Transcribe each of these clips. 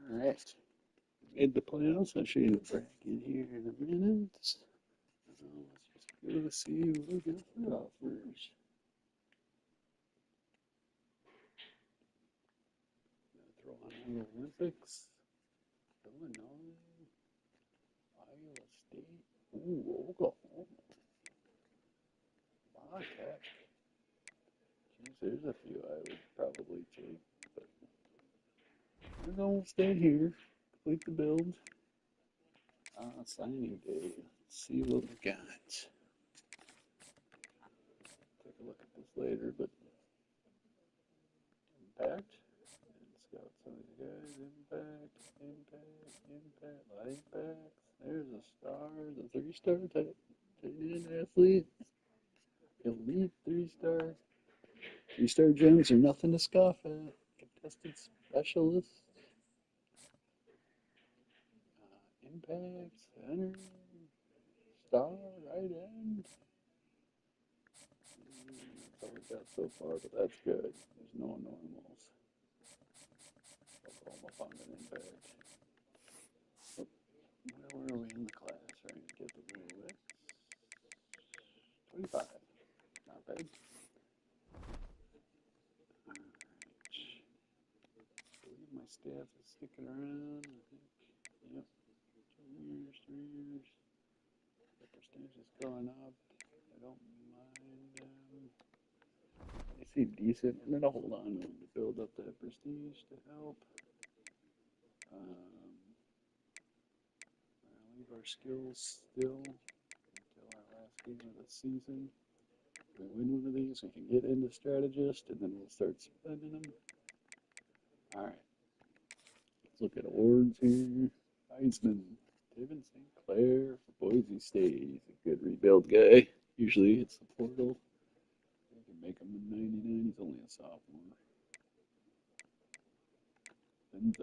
Alright, made the playoffs. I'll show you the bracket here in a minute. So let's just go see what we got for offers. Throw on the Olympics, Illinois, Iowa State, ooh, Oklahoma, Tech. Geez, there's a few I would probably take, but we're going to stay here, complete the build. Signing day. Let's see what we got. Take a look at this later, but impact. And scout some of these guys. Impact. A lot of impacts. There's a star, the 3-star tight end athlete. Elite 3-star. 3-star gems are nothing to scoff at. Contested specialist. Impact. Center. Star. Right end. That's all we got so far, but that's good. There's no normals. Oklahoma found an impact. Oh, where are we in the class? Right, get the real list. 25. Not bad. Alright. I believe my staff is sticking around. I think. Yep. 2 years, 3 years. The percentage is going up. I don't mind them. They seem decent. I'm going to hold on to them to build up that prestige to help. I'll leave our skills still until our last game of the season. If we win one of these, we can get into strategist, and then we'll start spending them. All right. Let's look at awards here. Heisman, David St. Clair for Boise State. He's a good rebuild guy. Usually it's the portal. You can make him a 99. He's only a sophomore. And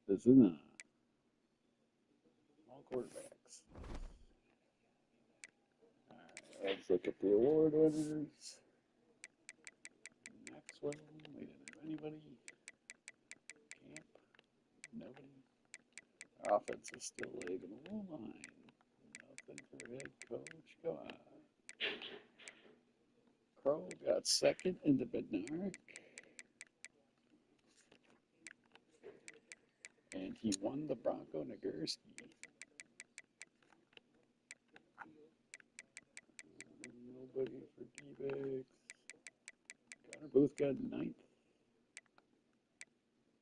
this is all quarterbacks. All right, let's look at the award winners. Maxwell, we didn't have anybody. Camp, nobody. Our offense is still lagging a little behind. Nothing for head coach. Go on. Crow got second in the Bednarik. And he won the Bronco Nagurski. Nobody for D-Bags. Connor Booth got ninth.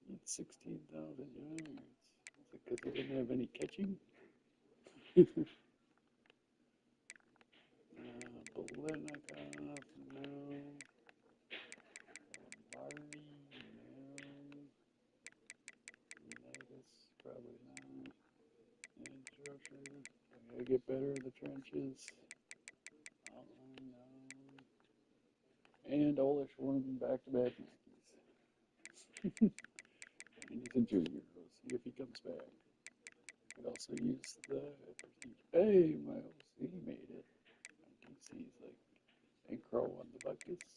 He had 16,000 yards. Is it because he didn't have any catching? Belenikov, no. Lombardi, no. Leonidas, probably not. And Josher, I gotta get better in the trenches. Outline, no. And Olish won back-to-back Yankees. And he's a junior. We'll see if he comes back. Could also use the prestige. Hey, Miles, he made it. DC's like, and Crow won the Buckets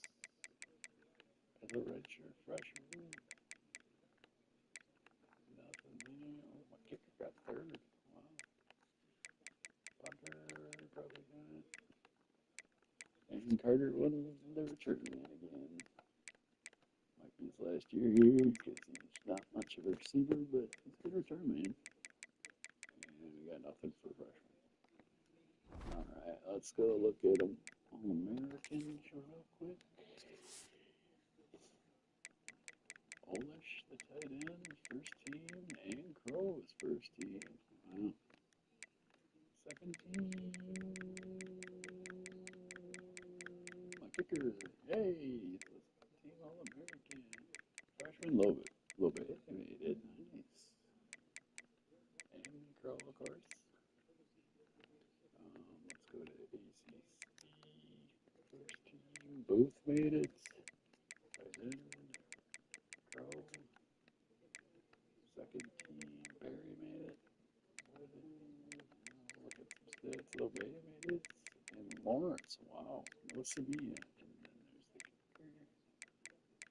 as a redshirt freshman. Nothing there. Oh, my kicker got third. Wow. Punter probably got it. And Carter won the return man again. Might be his last year here because he's not much of a receiver, but he's a good return man. And we got nothing for freshman. Alright, let's go look at them. All-Americans real quick. Olish, the tight end, first team, and Crow is first team. Wow. Second team. My kicker. Hey, team All-American. Freshman Lobet made it. Nice. And Crow, of course. Let's go to ACC. First team. Booth made it. Tight end. Crow. Second team. Barry made it. Look at some stats. Lobet made it. And Lawrence. Wow. No Sevilla. And then there's the kicker.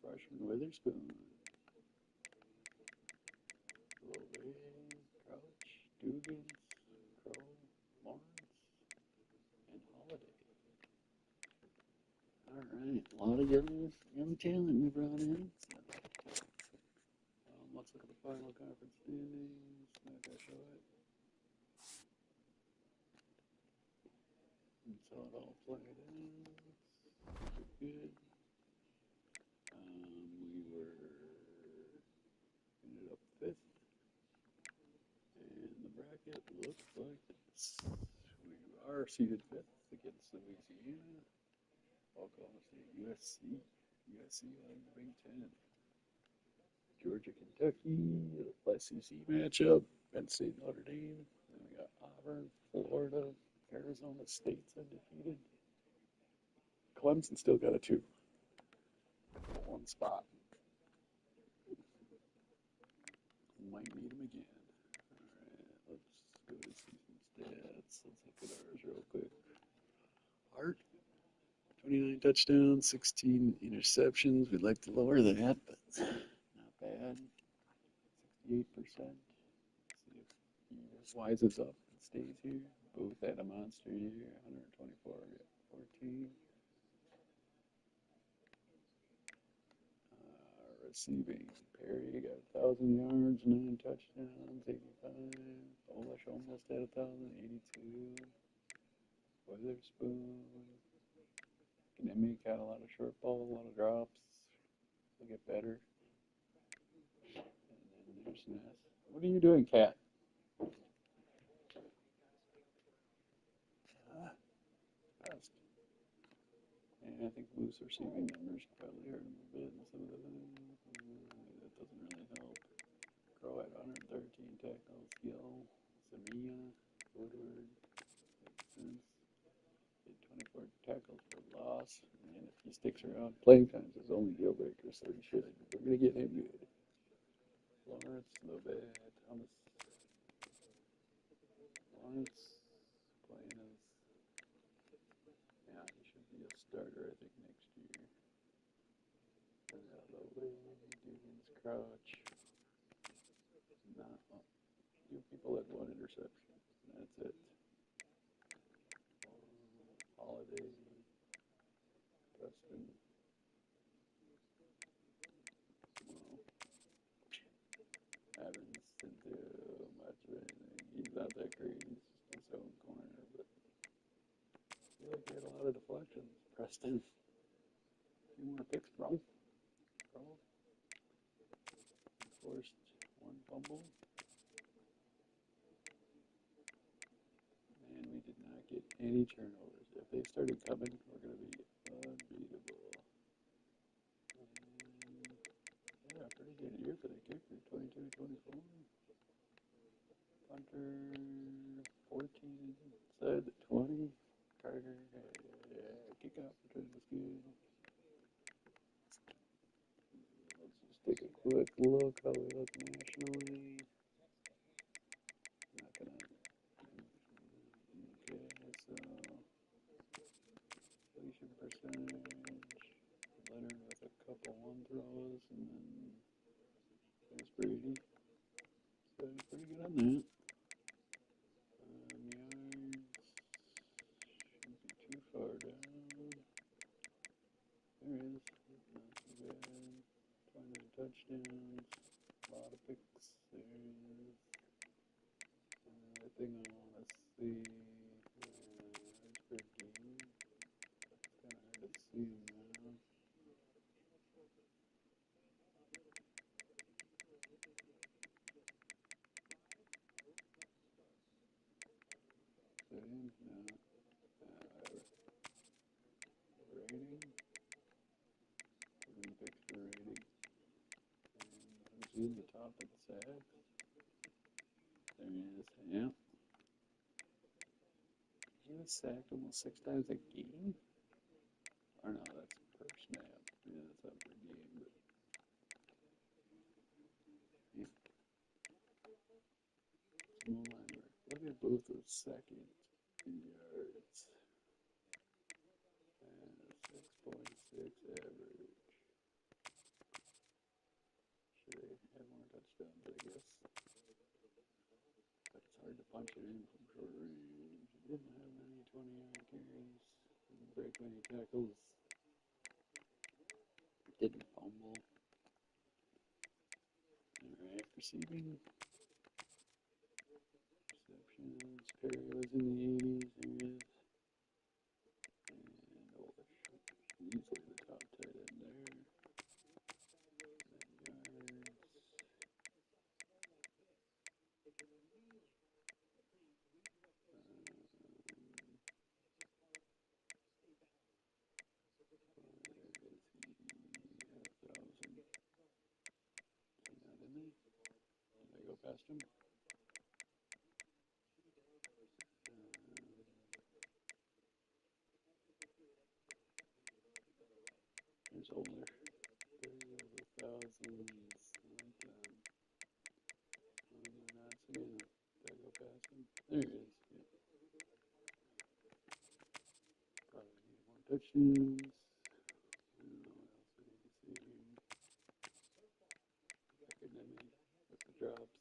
Freshman Witherspoon. Higgins, Crow, Lawrence, and Holiday. Alright, a lot of young talent we brought in. So, let's look at the final conference standings. Not gonna show it. That's how it all played out. Good. We ended up 5th. And the bracket looks like this. We are seeded 5th against Louisiana, Oklahoma State, USC out of the Big Ten. Georgia, Kentucky, SEC matchup, Penn State, Notre Dame. Then we got Auburn, Florida, Arizona State's undefeated. Clemson still got a 2. 1 spot. Might need them again. Alright, let's go to season stats. Let's look at ours real quick. Art, 29 touchdowns, 16 interceptions. We'd like to lower that, but not bad. 68%. See if he wises up and stays here. Booth had a monster year, 124, 14. Receiving, Perry got 1,000 yards, 9 touchdowns, 85. Olish almost had 1,082. Witherspoon. Kanemi got a lot of short balls, a lot of drops. He'll get better. And then there's Ness. What are you doing, Cat? Fast. And I think loose receiving numbers probably hurt him a bit in some of the that doesn't really help. Crow had 113 tackles. Gill, Samia, Woodward. Makes sense. Did 24 tackles for loss. And if he sticks around, playing time's his only deal breaker, so he should. We're going to get him good. Lawrence, no bad. Thomas. Lawrence playing as. Yeah, he should be a starter, I think, next year. Dugan's Crouch. Not few people had 1 interception. That's it. Holiday. Preston. Evans didn't do much of anything. He's not that great. He's just his own corner, but I feel like he had a lot of deflections. Preston. A few more picks, bro. Forced 1 fumble. And we did not get any turnovers. If they started coming, we're going to be unbeatable. Yeah, pretty good year for the kicker. 22-24. Punter, 14 inside the 20. Carter, yeah, kickoff return was good. Let's just take a quick look how we look nationally. Not gonna. Okay, so completion percentage. Leonard with a couple 1 throws, and then there's Brady. So pretty good on that. Yards shouldn't be too far down. There it is. Not too bad. 29 touchdowns. A lot of picks. There's another thing I want to see. Yards per game. It's kind of hard to see now. Rating. Picks for rating. And who's in the top of the sacks? There he is. Yeah. He was sacked almost 6 times a game? Or no, that's per snap. Yeah, that's not per game, but yeah. Small line work. Look at both of second in yards. And 6.6 average. Should they have more touchdowns, I guess? But it's hard to punch it in from short range. Didn't have many 20-yard carries. Didn't break many tackles. Didn't fumble. Alright, receiving. Receptions. Perry was in the 80s. There he is. And Olish. Easily the top tight end there. And yards. Did I go past him? There's older. There's the thousands. I like them. Not seeing him. Did I go past him? There he is. Yeah. Probably need more touchdowns. I don't know what else I need to see here. Back into me with the drops.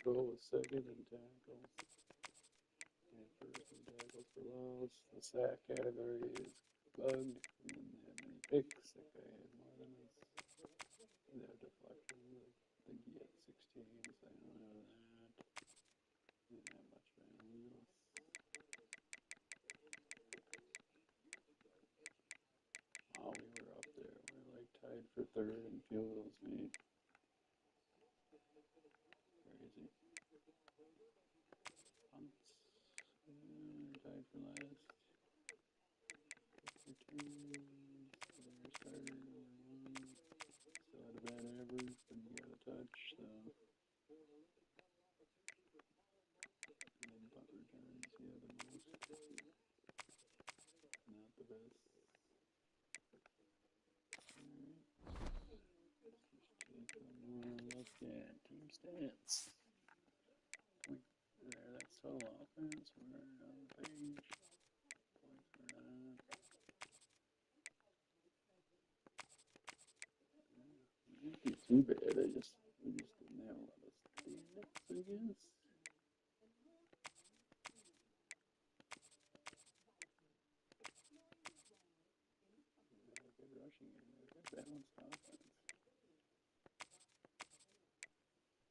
Goal was second and tackles. And first and tackles for loss. The sack category is bugged. We didn't have many picks. That guy had more than us. That deflection, I think he had 16, so I don't know that. Didn't have much value. Oh, we were up there. We were like tied for third and field goals made. Crazy. Punts. Tied for last. Returns. Their starter number 1. Still had a bad average, but he got a touch, so. And then punt returns, he had the most. Not the best. Alright. Let's just take a more look at team stats. There, that's total offense. We're on the page. Points were not. Not too bad. We just didn't have a lot of stats, I guess. Good rushing game. Good balanced offense.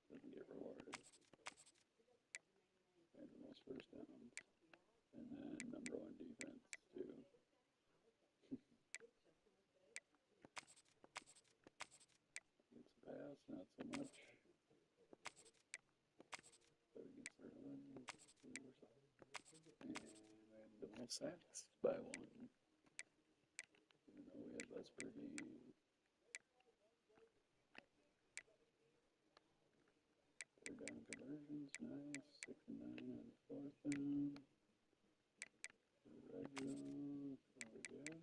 Doesn't get rewarded. Had the most first downs. And then number 1 defense, too. Gets a pass, not so much. But against the run, we were solid. And we had the most sacks by 1. Even though we had less per game. Third down conversions, nice. 6 and 9 on 4th down. Red zone, are we good?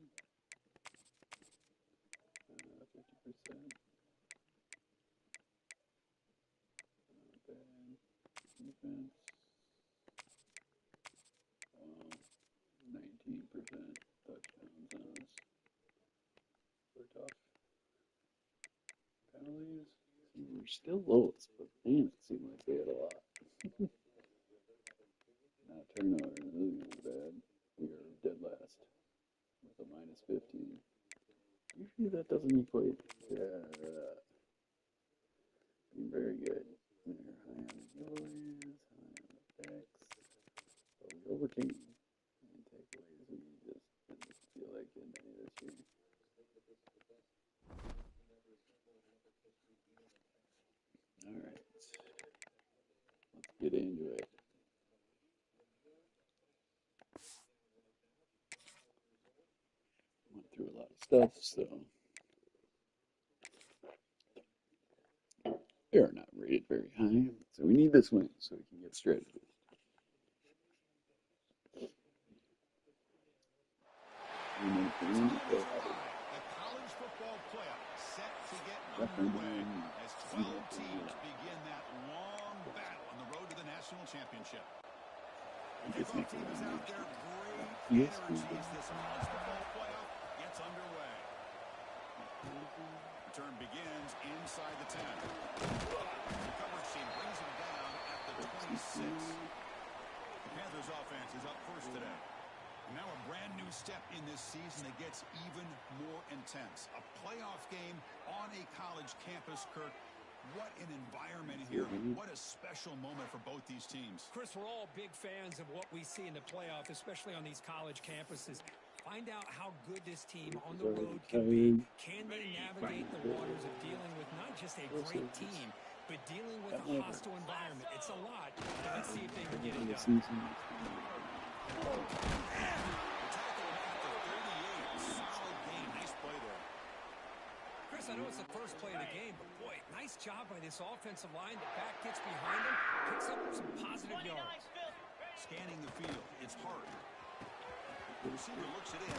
50%. Not bad. Defense. 19% touchdowns on us. We're tough. Penalties. We're still lowest, but man, it seemed like they had a lot. Not turnovers. This is bad. We are dead last with a minus 15. Usually that doesn't equate being very good. We're high on the giveaways, high on the picks, but we overcame. And takeaways, we just didn't feel like getting any this year. Alright, let's get into it. Went through a lot of stuff, so we are not rated very high, so we need this win so we can get strategy. The college football playoff set to get underway as 12 teams begin that long battle on the road to the national championship. The kickoff team is out there, great energy as this college football playoff gets underway. return begins inside the 10. The coverage team brings him down at the 26. The Panthers offense is up first today. Now a brand new step in this season that gets even more intense. A playoff game on a college campus, Kirk. What an environment here. What a special moment for both these teams. Chris, we're all big fans of what we see in the playoff, especially on these college campuses. Find out how good this team on the road can be. Can they navigate the waters of dealing with not just a great team, but dealing with a hostile environment? It's a lot. Let's see if they can get it done. Chris, I know it's the first play of the game, but boy, nice job by this offensive line. The back gets behind him, picks up some positive yards. Scanning the field, it's hard. The receiver looks it in.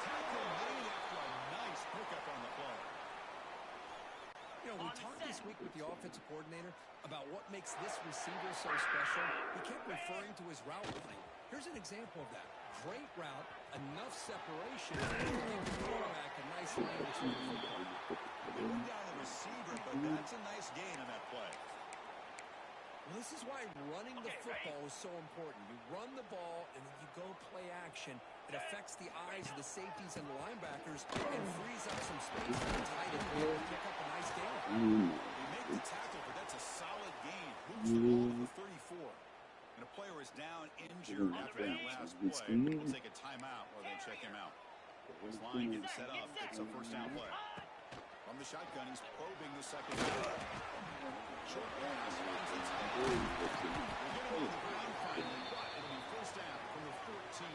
Tackle made after a nice pickup on the play. You know, we talked this week with the offensive coordinator about what makes this receiver so special. He kept referring to his route running. Here's an example of that. Great route, enough separation to give the quarterback a nice lane to the football. They went down the receiver, but that's a nice gain on that play. Well, this is why running the football is so important. You run the ball, and then you go play action. It affects the eyes of the safeties and the linebackers and frees up some space for the tight end to pick up a nice gain. They make the tackle, but that's a solid gain. Hoops the ball to the 34. And a player is down injured after that last play. We'll take a timeout or they check him out. This line gets set up. It's a first down play. From the shotgun, he's probing the second down. Short pass. We'll get him on the ground finally, but it'll be first down from the 14.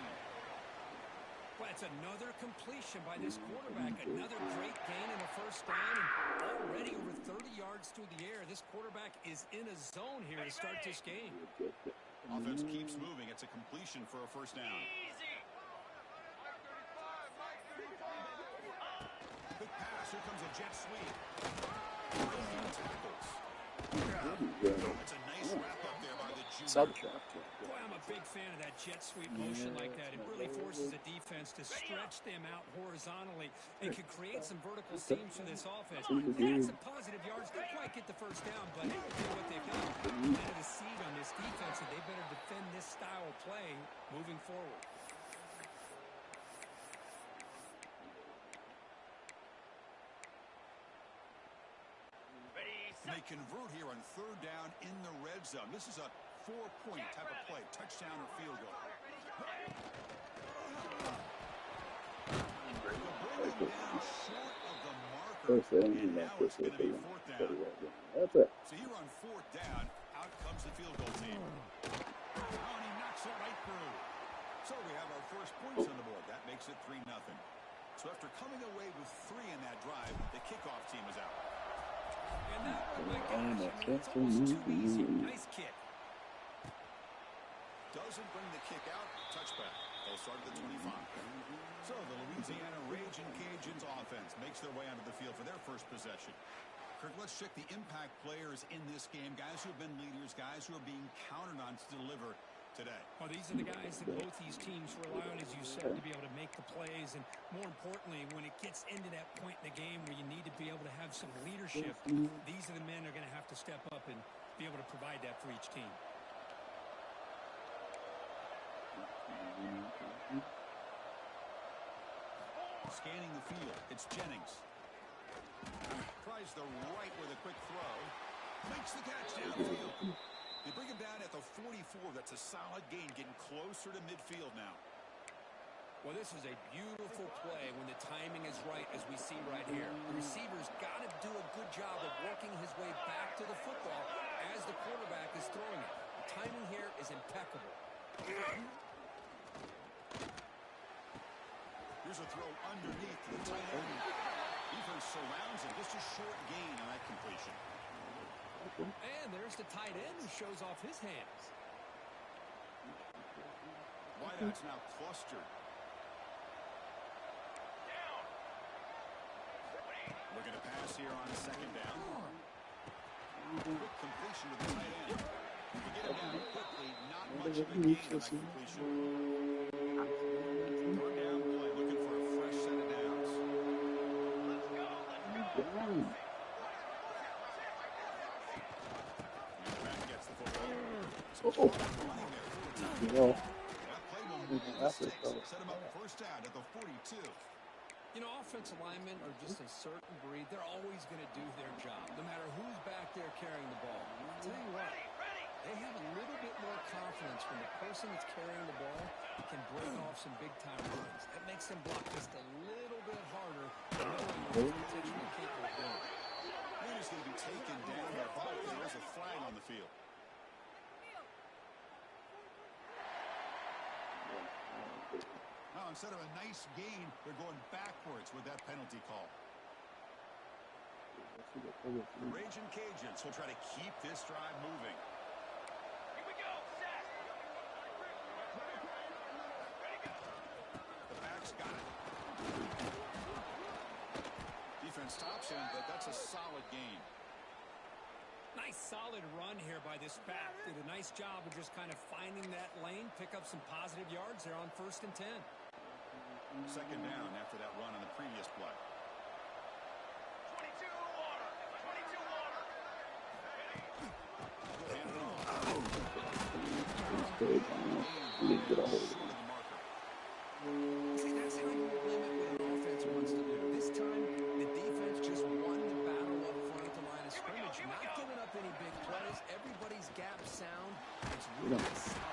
Well, it's another completion by this quarterback. Another great gain in the first down. And already over 30 yards through the air. This quarterback is in a zone here to start this game. Offense keeps moving. It's a completion for a first down. Quick pass. Here comes a jet sweep. Breaking tackles. It's a nice wrap up there by the junior. Boy, I'm a big fan of that jet sweep motion like that. It really forces the defense to stretch them out horizontally and can create some vertical seams for this offense. They had some positive yards. Didn't quite get the first down, but they do what they've done. Planted a seed on this defense, and they better defend this style of play moving forward. They convert here on third down in the red zone. This is a 4-point type of play, touchdown or field goal. They'll bring him down short of the marker, and now it's going to be fourth down. So here on fourth down, out comes the field goal team. Oh, and he knocks it right through. So we have our first points on the board. That makes it 3-0. So after coming away with 3 in that drive, the kickoff team is out. And that, oh my gosh, it's almost too easy. Nice kick. Doesn't bring the kick out. Touchback. They'll start at the 25. So the Louisiana Raging Cajuns offense makes their way onto the field for their first possession. Kirk, let's check the impact players in this game. Guys who have been leaders, guys who are being counted on to deliver today. Well, these are the guys that both these teams rely on, as you said, to be able to make the plays. And more importantly, when it gets into that point in the game where you need to be able to have some leadership, these are the men that are going to have to step up and be able to provide that for each team. Scanning the field, it's Jennings. Tries the right with a quick throw. Makes the catch downfield. They bring him down at the 44. That's a solid gain, getting closer to midfield now. Well, this is a beautiful play when the timing is right, as we see right here. The receiver's got to do a good job of working his way back to the football as the quarterback is throwing it. The timing here is impeccable. Here's a throw underneath to the tight end. Defense surrounds him. Just a short gain on that completion. And there's the tight end who shows off his hands. Wideouts now clustered. Looking to pass here on second down. Quick completion to the tight end. To get him down quickly, not much of a gain on that completion. Third down play, looking for a fresh set of downs. Back gets the football. Oh, That play will move the sticks, set him up first down at the 42. You know, offensive linemen are just a certain breed. They're always going to do their job, no matter who's back there carrying the ball. I'll tell you what, they have a little bit more confidence when the person that's carrying the ball can break off some big-time runs. That makes them block just a little bit harder, knowing what he's potentially capable of doing. He's going to be taken down there, but there's a flag on the field. Now, instead of a nice gain, they're going backwards with that penalty call. The Raging Cajuns will try to keep this drive moving. Here we go, set. The back's got it. Defense stops him, but that's a solid gain. Nice solid run here by this back. Did a nice job of just kind of finding that lane, pick up some positive yards there on 1st and 10. Second down after that run on the previous play. 22 water. 22 water. Hand it off. Short of the marker. See, that's how you limit what an offense wants to do. This time, the defense just won the battle up front at the line of scrimmage, not giving up any big plays. Everybody's gap sound. It's really solid.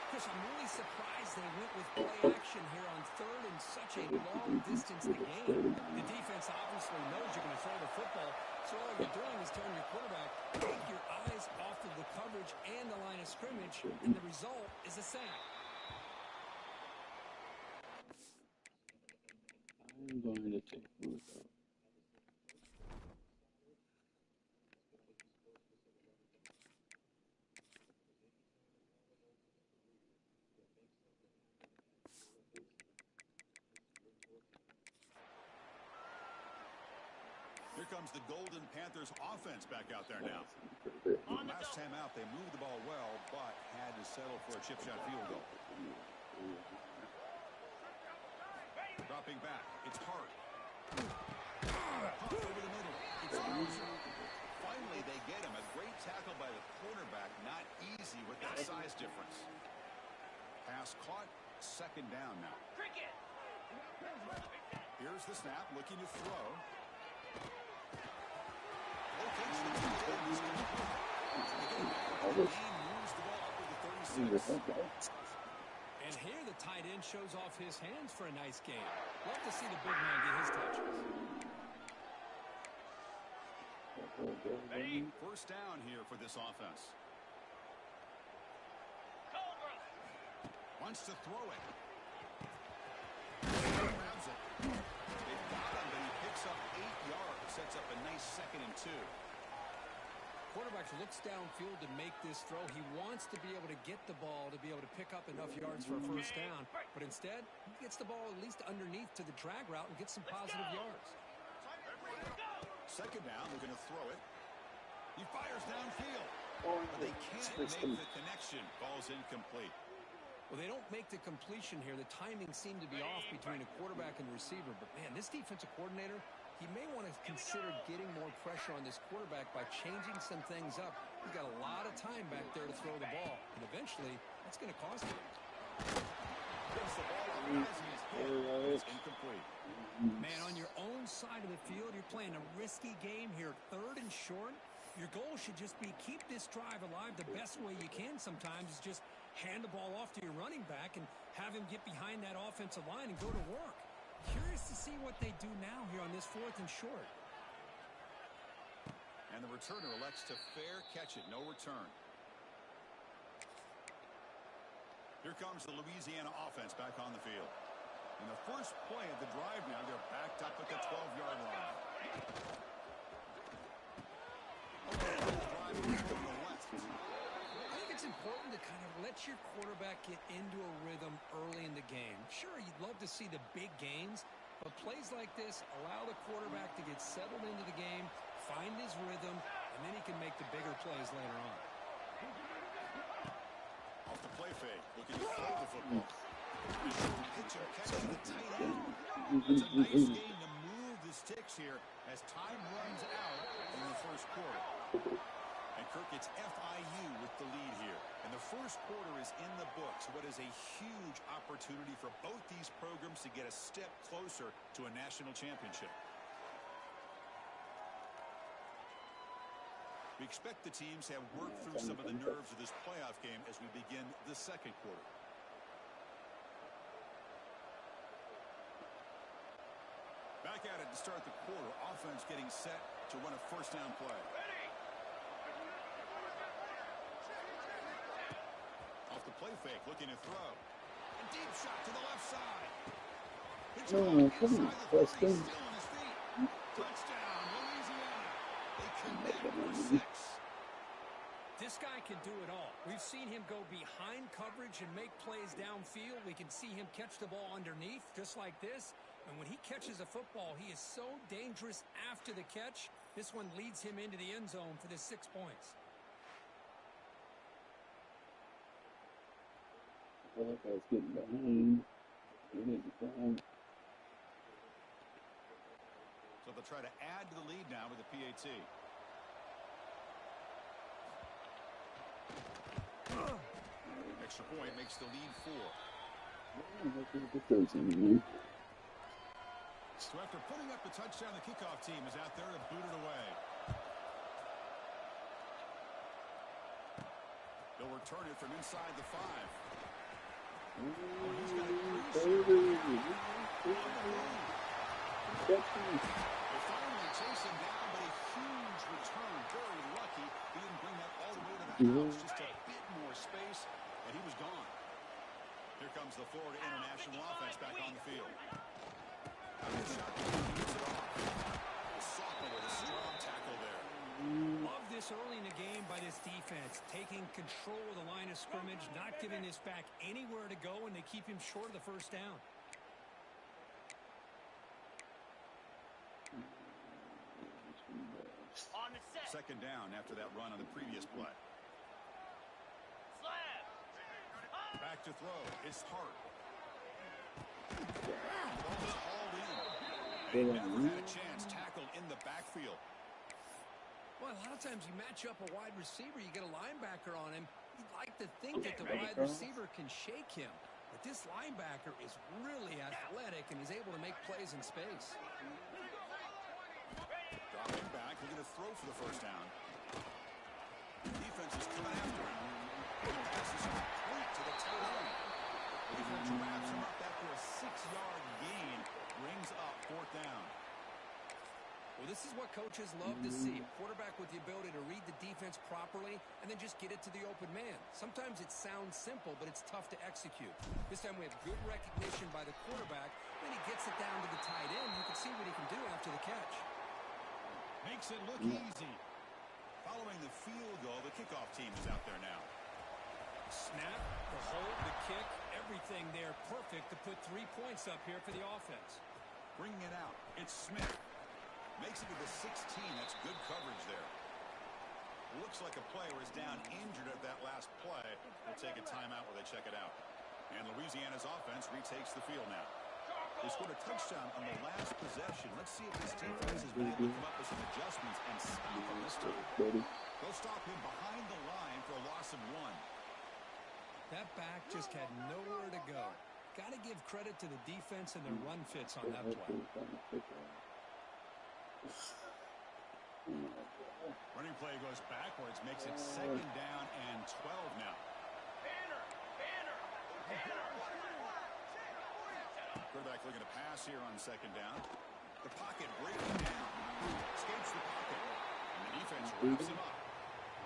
Chris, I'm really surprised they went with play action here on 3rd and such a long distance to gain. The defense obviously knows you're going to throw the football, so all you're doing is telling your quarterback, take your eyes off of the coverage and the line of scrimmage, and the result is a sack. I'm going to take Ruth out. Here comes the Golden Panthers offense back out there now. Last time out, they moved the ball well, but had to settle for a chip shot field goal. Dropping back, it's hard. Pump over the middle. It's easy. Finally, they get him. A great tackle by the cornerback. Not easy with that size difference. Pass caught. Second down now. Here's the snap, looking to throw. And here the tight end shows off his hands for a nice game. Love to see the big man get his touches. First down here for this offense. Wants to throw it. Grabs it. They've got him, but he picks up 8 yards. Sets up a nice 2nd and 2. Quarterback looks downfield to make this throw. He wants to be able to get the ball to be able to pick up enough yards for a first down. But instead, he gets the ball at least underneath to the drag route and gets some positive yards. Second down, they're going to throw it. He fires downfield. But they can't make the connection. Ball's incomplete. Well, they don't make the completion here. The timing seemed to be off between a quarterback and receiver. But, man, this defensive coordinator, he may want to consider getting more pressure on this quarterback by changing some things up. He's got a lot of time back there to throw the ball. And eventually, that's going to cost him. Gets the ball up as he's hit. It's incomplete. Man, on your own side of the field, you're playing a risky game here. 3rd and short. Your goal should just be keep this drive alive the best way you can sometimes is just hand the ball off to your running back and have him get behind that offensive line and go to work. Curious to see what they do now here on this 4th and short. And the returner elects to fair catch it. No return. Here comes the Louisiana offense back on the field. In the first play of the drive now, they're backed up at the 12-yard line. I think it's important to kind of let your quarterback get into a rhythm early in the game. Sure, you'd love to see the big gains, but plays like this allow the quarterback to get settled into the game, find his rhythm, and then he can make the bigger plays later on. Off the play fake, looking to throw the football. Pitch him catching the tight end. It's a nice game to move the sticks here as time runs out in the first quarter. And Kirk, it's FIU with the lead here. And the first quarter is in the books. What is a huge opportunity for both these programs to get a step closer to a national championship. We expect the teams have worked through some of the nerves of this playoff game as we begin the second quarter. Back at it to start the quarter. Offense getting set to run a first down play. Off the play fake, looking to throw. A deep shot to the left side. It's inside the 30, still on his feet. Touchdown, Louisiana. They connect for 6. This guy can do it all. We've seen him go behind coverage and make plays downfield. We can see him catch the ball underneath, just like this. And when he catches a football, he is so dangerous after the catch. This one leads him into the end zone for the 6 points. I feel like I was getting behind. Getting behind. So they'll try to add to the lead now with the PAT. Extra point makes the lead 4. So after putting up the touchdown, the kickoff team is out there to boot it away. They'll return it from inside the 5. He's got a They finally chase him down, but a huge return. Very lucky he didn't bring that all the way to the house. Just a bit more space, and he was gone. Here comes the Florida International offense back on the field. Sophomore with a strong tackle there. Love this early in the game by this defense, taking control of the line of scrimmage, not giving this back anywhere to go, and they keep him short of the first down. On the set. Second down after that run on the previous play. Slab. Back to throw. It's Hart. The ball is hauled in. They never had a chance. Tackled in the backfield. Well, a lot of times you match up a wide receiver, you get a linebacker on him. You'd like to think that the wide receiver can shake him. But this linebacker is really athletic and is able to make plays in space. Dropping back, looking to throw for the first down. Defense is coming after him. The pass is complete to the tight end. Defense wraps him up after a 6-yard gain. Brings up 4th down. Well, this is what coaches love to see. A quarterback with the ability to read the defense properly and then just get it to the open man. Sometimes it sounds simple, but it's tough to execute. This time we have good recognition by the quarterback. Then he gets it down to the tight end. You can see what he can do after the catch. Makes it look easy. Following the field goal, the kickoff team is out there now. Snap, the hold, the kick, everything there perfect to put 3 points up here for the offense. Bringing it out, it's Smith. Makes it to the 16. That's good coverage there. Looks like a player is down injured at that last play. We'll take a timeout while they check it out. And Louisiana's offense retakes the field now. They scored a touchdown on the last possession. Let's see if this defense has been able to come up with some adjustments and stop him this time. They'll stop him behind the line for a loss of 1. That back just had nowhere to go. Got to give credit to the defense and their run fits on that play. Running play goes backwards, makes it 2nd down and 12 now. Quarterback looking to pass here on 2nd down. The pocket breaking down. Escapes the pocket. And the defense wraps him up.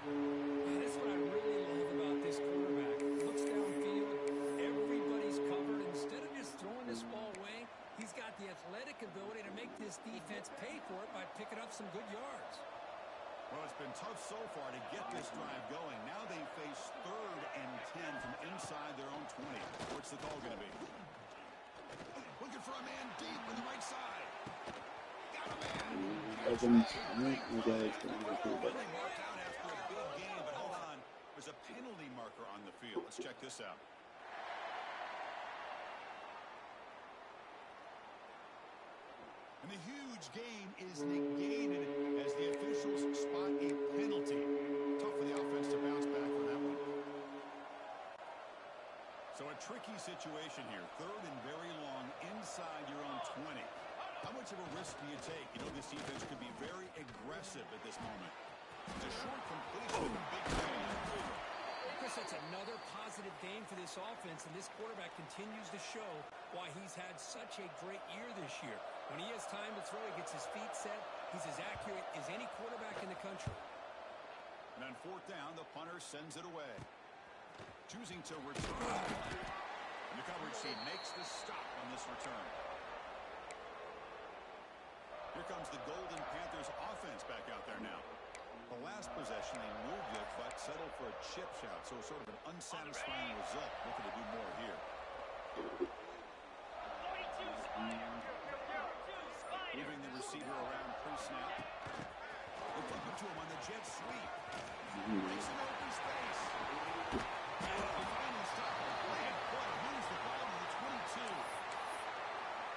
And that's what I really love about this quarterback. Looks downfield. Everybody's covered. Instead of just throwing this ball away, he's got the athletic ability to make this defense pay for it by picking up some good yards. Well, it's been tough so far to get this drive going. Now they face 3rd and 10 from inside their own 20. What's the call going to be? Looking for a man deep on the right side. Got a man. Penalty marked out after a big game, but hold on. There's a penalty marker on the field. Let's check this out. And the huge gain is negated as the officials spot a penalty. Tough for the offense to bounce back from that one. So a tricky situation here. 3rd and very long inside your own 20. How much of a risk do you take? You know, this defense could be very aggressive at this moment. It's a short completion. Big play. Chris, that's another positive game for this offense, and this quarterback continues to show why he's had such a great year this year. When he has time to throw, he gets his feet set. He's as accurate as any quarterback in the country. And on 4th down, the punter sends it away. Choosing to return. And the coverage team makes the stop on this return. Here comes the Golden Panthers offense back out there now. The last possession, they moved it, but settled for a chip shot, so sort of an unsatisfying result. Looking to do more here. Moving the receiver around pre-snap. They'll flip it to him on the jet sweep. Makes an open space. And finally stop the play. Moves the ball to the 22.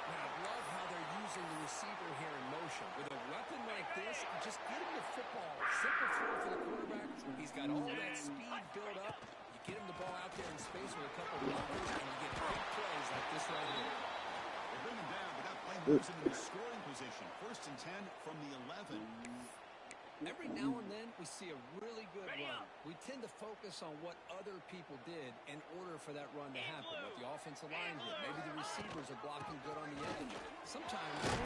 Now, I love how they're using the receiver here in motion. With a weapon like this, you just get him the football. Simple throw for the quarterback. He's got all that speed built up. You get him the ball out there in space with a couple blockers, and you get big plays like this right here. They bring him down, but that play moves him into scoring position. 1st and 10 from the 11. Every now and then, we see a really good run. We tend to focus on what other people did in order for that run to happen, what the offensive line did. Maybe the receivers are blocking good on the edge. Sometimes... That's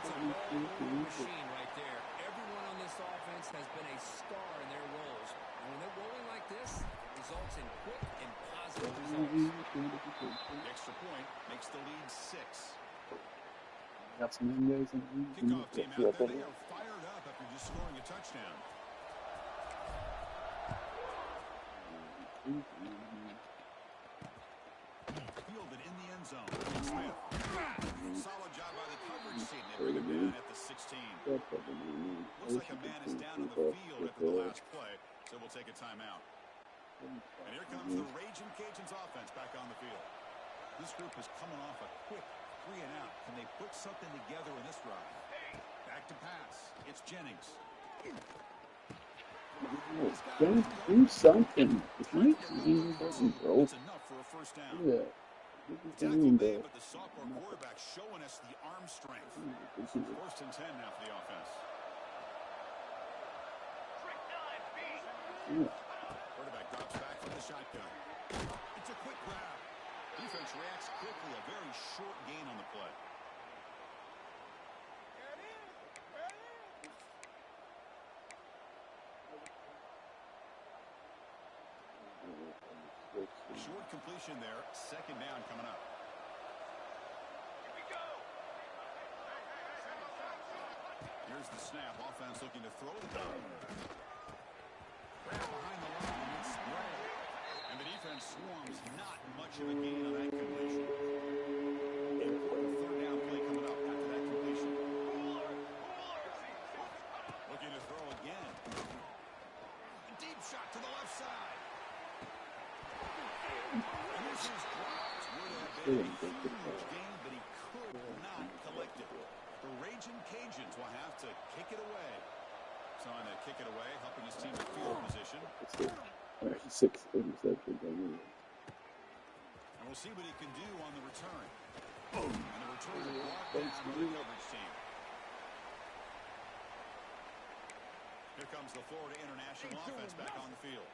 a ball machine right there. Everyone on this offense has been a star in their roles. And when they're rolling like this, it results in quick and positive results. The extra point makes the lead 6. Got some guys in Kickoff team out there. They are fired up after just scoring a touchdown. Fielded in the end zone. Smith. Solid job by the coverage team. They bring him down at the 16. Looks like a man is down on the field after the last play, so we'll take a timeout. And here comes the Raging Cajuns offense back on the field. This group is coming off a quick 3 and out. Can they put something together in this drive? Back to pass. It's Jennings. Don't do something. If my team doesn't roll, That's enough for a 1st down. yeah. Tackle made, but the sophomore quarterback showing us the arm strength. 1st and 10 now for the offense. Quarterback drops back from the shotgun. It's a quick grab. Defense reacts quickly. A very short gain on the play. Short completion there. 2nd down coming up. Here's the snap. Offense looking to throw the ball. Grab behind the line. It's Gray. And the defense swarms. Not much of a gain on that completion. Important 3rd down play coming up after that completion. Looking to throw again. A deep shot to the left side. And this is dropped. Would have been a huge gain, but he could not collect it. The Raging Cajuns will have to kick it away. Trying to kick it away, helping his team in field position. All right, 6 interceptions. And we'll see what he can do on the return. And the return brought down by the coverage team. Here comes the Florida International offense back on the field.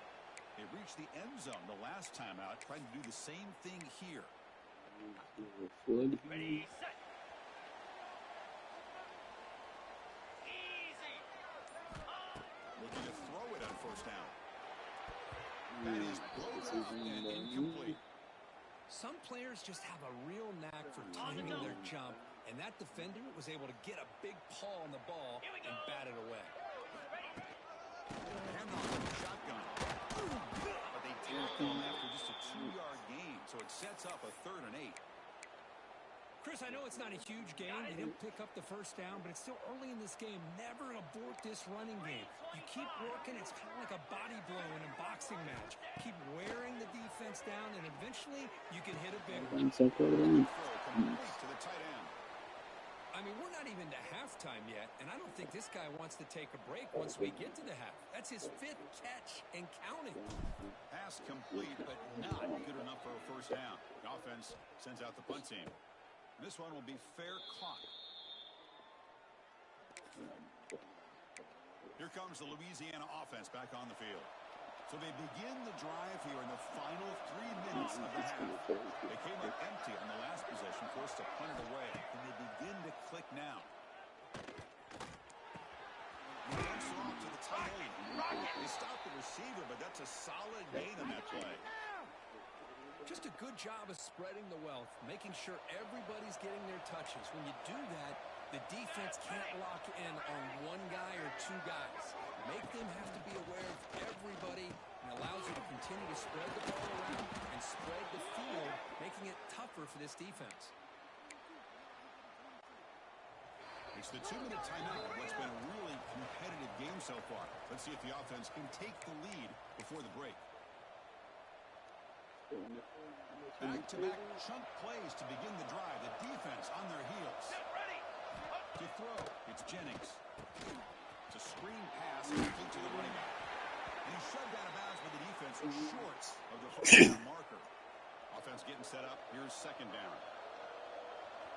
They reached the end zone the last time out, trying to do the same thing here. Ready, set. Easy. Looking to throw it on 1st down. That is broken and incomplete. Some players just have a real knack for timing their jump, and that defender was able to get a big paw on the ball and bat it away. Handoff from the shotgun. But they tackle him after just a 2-yard gain, so it sets up a 3rd and 8. Chris, I know it's not a huge game. They didn't pick up the first down, but it's still early in this game. Never abort this running game. You keep working. It's kind of like a body blow in a boxing match. Keep wearing the defense down, and eventually you can hit a big one. Complete to the tight end. I mean, we're not even to halftime yet, and I don't think this guy wants to take a break once we get to the half. That's his 5th catch and counting. Pass complete, but not good enough for a first down. The offense sends out the punt team. This one will be fair caught. Here comes the Louisiana offense back on the field. So they begin the drive here in the final 3 minutes of the half. They came up empty on the last possession, forced to punt it away, and they begin to click now. He dumps it off to the tight end. They stop the receiver, but that's a solid gain on that play. Just a good job of spreading the wealth, making sure everybody's getting their touches. When you do that, the defense can't lock in on one guy or 2 guys. Make them have to be aware of everybody, and allows you to continue to spread the ball around and spread the field, making it tougher for this defense. It's the 2-minute timeout of what's been a really competitive game so far. Let's see if the offense can take the lead before the break. Back-to-back chunk plays to begin the drive. The defense on their heels. To throw, it's Jennings. It's a screen pass complete to the running back. And he's shoved out of bounds with the defense short of the first down marker. Offense getting set up. Here's second down.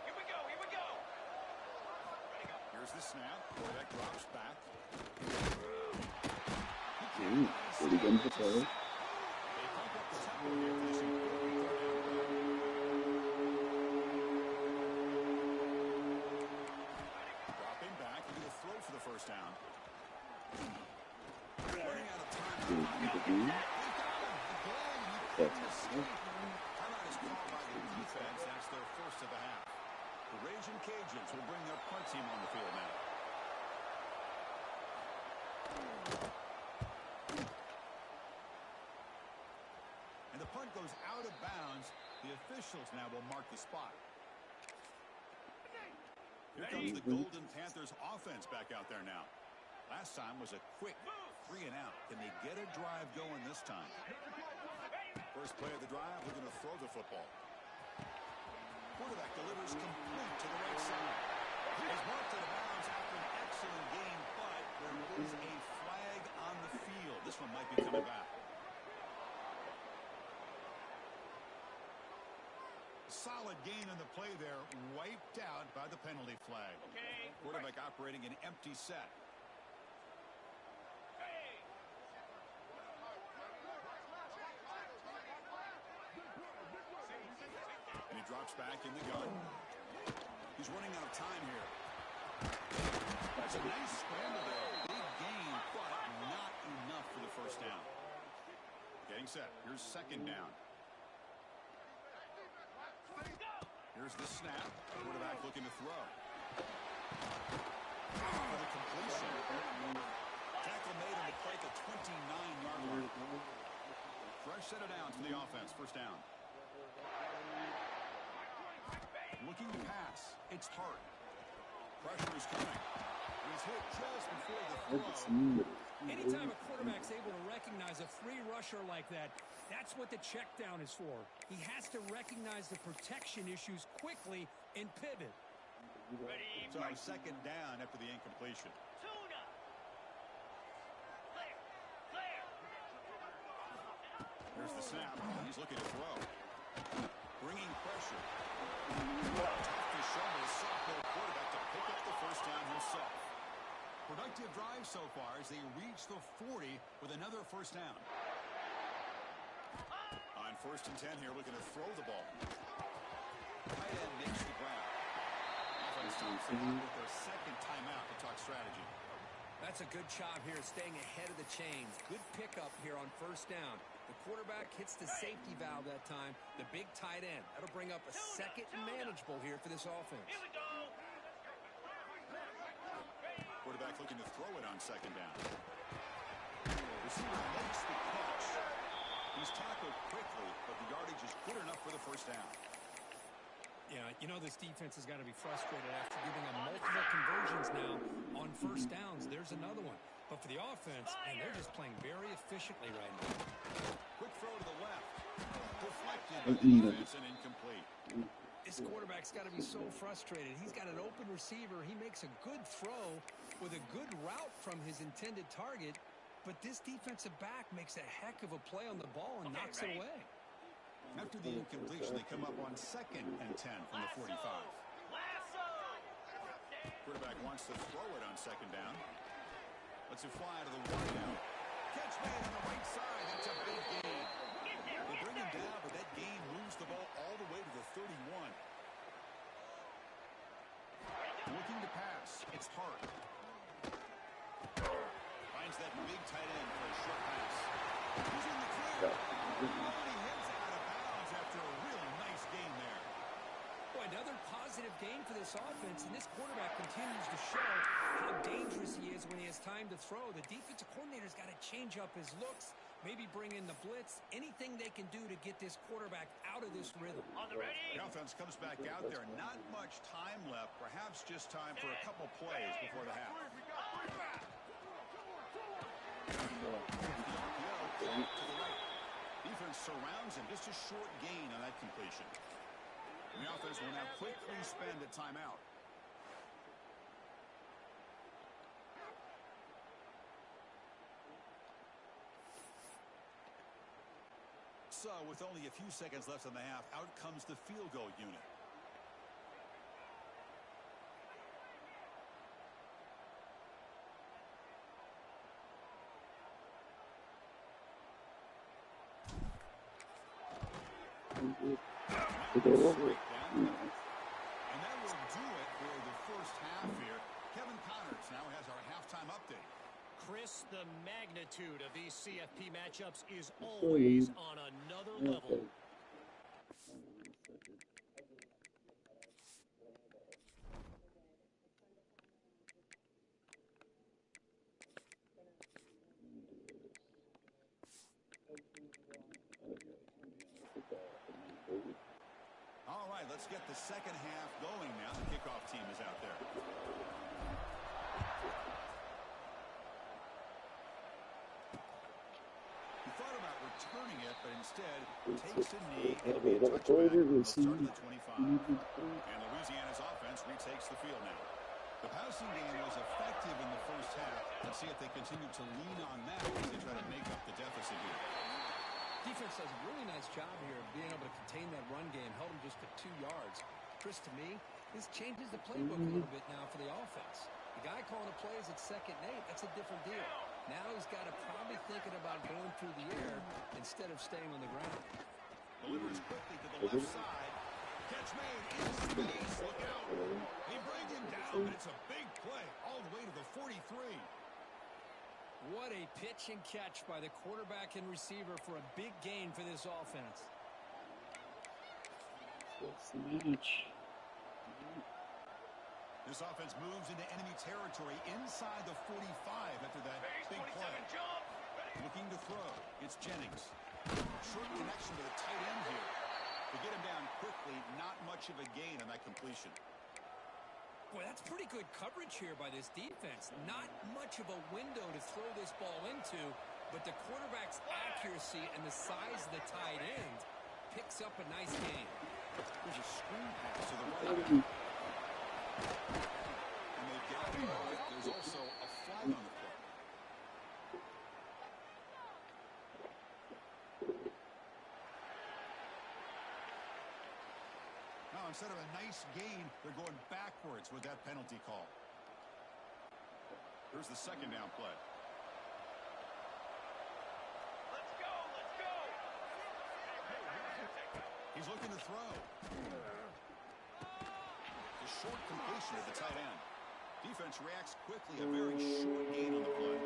Here we go. Here's the snap. Quarterback drops back. Pretty good for play. They pump up the tempo here for this important third down. Dropping back. He's going to throw for the first down. Running out of time. Timeout is called by the defense. That's their first of the half. The Raging Cajuns will bring their punt team on the field now. And the punt goes out of bounds. The officials now will mark the spot. Here comes the Golden Panthers offense back out there now. Last time was a quick 3 and out. Can they get a drive going this time? First play of the drive, we're going to throw the football. Quarterback delivers complete to the right side. He's marked out of bounds after an excellent game, but there is a flag on the field. This one might be coming back. Solid gain on the play there, wiped out by the penalty flag. Quarterback operating an empty set. And he drops back in the gun. He's running out of time here. That's a nice scramble there. Big gain, but not enough for the first down. Getting set. Here's second down. Here's the snap. Quarterback looking to throw. For the completion. Tackle made on the play at the 29-yard line. Fresh set of downs for the offense. First down. Looking to pass. It's hard. Pressure is coming. He's hit just before the throw. Anytime a quarterback's able to recognize a free rusher like that, that's what the check down is for. He has to recognize the protection issues quickly and pivot. So second down after the incompletion. Here's the snap. He's looking to throw. Bringing pressure. Tough to shovel the sophomore quarterback to pick up the first down himself. Productive drive so far as they reach the 40 with another first down. On first and 10 here, looking to throw the ball. Tight end makes the grab. Offense stops with their second timeout to talk strategy. That's a good job here, staying ahead of the chains. Good pickup here on first down. The quarterback hits the safety valve that time. The big tight end. That'll bring up a second and manageable here for this offense. Quarterback looking to throw it on second down. Receiver makes the catch. He's tackled quickly, but the yardage is good enough for the first down. Yeah, you know this defense has got to be frustrated after giving them multiple conversions now on first downs. There's another one. But for the offense, man, they're just playing very efficiently right now. Quick throw to the left. Deflected by the defense and incomplete. This quarterback's got to be so frustrated. He's got an open receiver. He makes a good throw with a good route from his intended target. But this defensive back makes a heck of a play on the ball and knocks it away. After the incompletion, they come up on 2nd and 10 from the 45. Quarterback wants to throw it on 2nd down. Lets it fly to the wide out. Catch made on the right side. That's a big gain. They bring him down, but that gain moves the ball all the way to the 31. Looking to pass. It's Hart. Finds that big tight end for a short pass. He's in the clear. And he heads out of bounds after a really nice gain there. Boy, another positive gain for this offense, and this quarterback continues to show how dangerous he is when he has time to throw. The defensive coordinator's got to change up his looks, maybe bring in the blitz, anything they can do to get this quarterback out of this rhythm. The offense comes back out there. Not much time left, perhaps just time for a couple plays before the half. To the right. Defense surrounds him. Just a short gain on that completion. And the offense will now quickly spend a timeout. So, with only a few seconds left in the half, out comes the field goal unit. And that will do it for the first half here. Kevin Connors now has our halftime update. Chris, the magnitude of these CFP matchups is always on another level. All right, let's get the second half going now. The kickoff team is out there. He thought about returning it, but instead takes a knee and will be a touchback at the start of the 25. And Louisiana's offense retakes the field now. The passing game was effective in the first half. Let's see if they continue to lean on that as they try to make up the deficit here. Defense does a really nice job here of being able to contain that run game, held him just to 2 yards. Chris, to me, this changes the playbook a little bit now for the offense. The guy calling the plays at 2nd and 8, that's a different deal. Now he's got to probably thinking about going through the air instead of staying on the ground. Delivers quickly to the left side. Catch made in space. Look out. They bring him down, but it's a big play all the way to the 43. What a pitch and catch by the quarterback and receiver for a big gain for this offense. That's the match. This offense moves into enemy territory inside the 45 after that big play. Looking to throw. It's Jennings. Short connection to the tight end here. To get him down quickly, not much of a gain on that completion. Boy, that's pretty good coverage here by this defense. Not much of a window to throw this ball into, but the quarterback's accuracy and the size of the tight end picks up a nice gain. There's a screen pass to the right. And they've got it. There's also a flag on the play. Now, instead of a nice gain, they're going backwards with that penalty call. Here's the 2nd down play. Let's go, let's go. He's looking to throw. A short completion to the tight end. Defense reacts quickly. A very short gain on the play.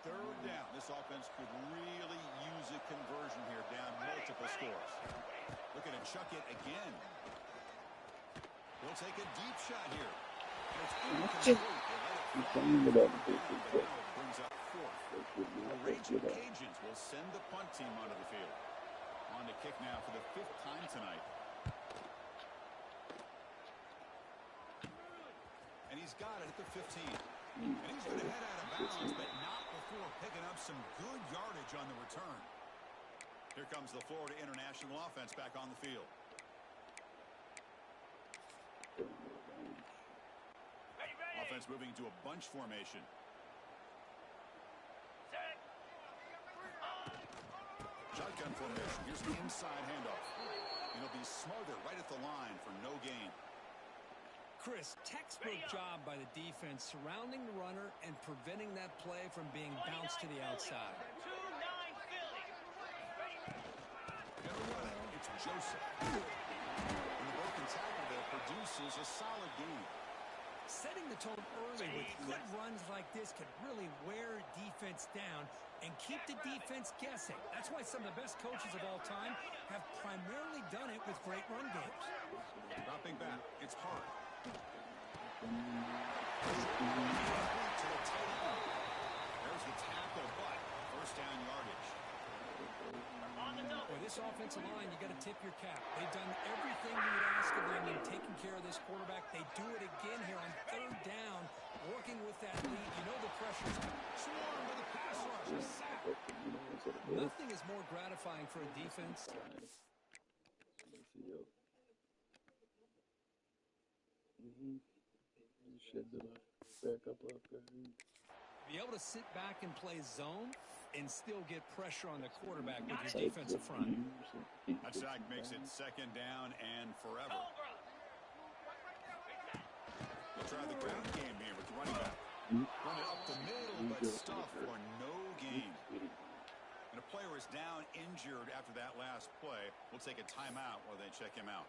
Third down. This offense could really use a conversion here, down multiple scores. Looking to chuck it again. He'll take a deep shot here. And it's incomplete. They let it fly. Brings up 4th. The Raging Cajuns will send the punt team onto the field. On to kick now for the 5th time tonight. And he's got it at the 15. And he's going to head out of bounds, but not before picking up some good yardage on the return. Here comes the Florida International offense back on the field. Offense moving into a bunch formation. Shotgun formation. Here's the inside handoff. It'll be smothered right at the line for no gain. Chris, textbook job by the defense surrounding the runner and preventing that play from being bounced to the outside. 2-9 Never run it. It's Joseph. And the broken tackle there produces a solid gain. Setting the tone early with good runs like this can really wear defense down and keep the defense guessing. That's why some of the best coaches of all time have primarily done it with great run games. Dropping back. It's hard. To the tight end. There's the tackle, but first down yardage. Boy, this offensive line, you got to tip your cap. They've done everything you would ask of them in taking care of this quarterback. They do it again here on 3rd down, working with that lead. You know the pressure's Swarm with a pass rush. A sack. Nothing is more gratifying for a defense. Shed the backup left guard. Be able to sit back and play zone and still get pressure on the quarterback with your defensive front. That sack makes it 2nd down and forever. We'll try the ground game here with the running back. Run it up the middle, but stuff for no gain. And a player is down injured after that last play. We'll take a timeout while they check him out.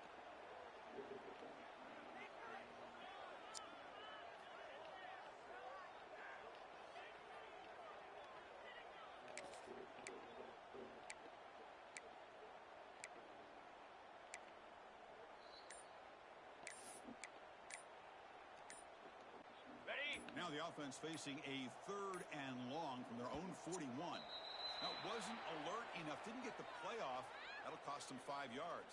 Now the offense facing a 3rd and long from their own 41. Now, wasn't alert enough, didn't get the play off. That'll cost them 5 yards.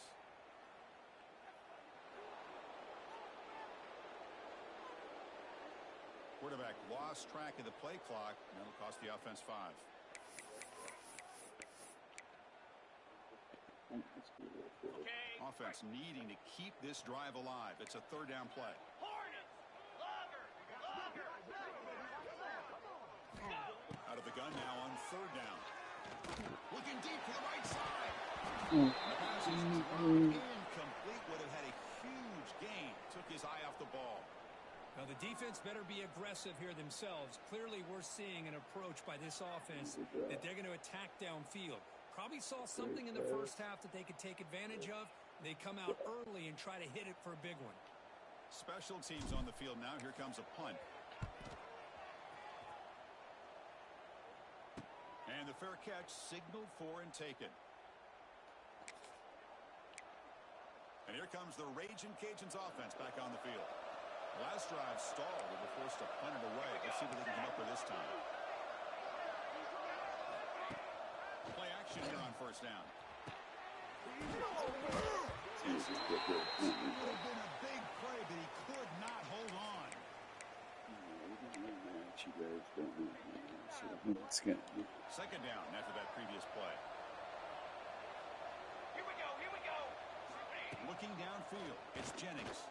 Quarterback lost track of the play clock, and that'll cost the offense 5. Offense needing to keep this drive alive. It's a 3rd down play. Out of the gun now on 3rd down. Looking deep to the right side. The pass is incomplete. Would have had a huge gain. Took his eye off the ball. Now the defense better be aggressive here themselves. Clearly we're seeing an approach by this offense that they're going to attack downfield. Probably saw something in the first half that they could take advantage of. They come out early and try to hit it for a big one. Special teams on the field now. Here comes a punt. And the fair catch signaled for and taken. And here comes the Raging Cajuns offense back on the field. Last drive stalled. They were forced to punt it away. Let's see what they can come up with this time. Play action here on 1st down. This would have been a big play, but he could not hold on. Second down after that previous play. Here we go, here we go. Looking downfield, it's Jennings.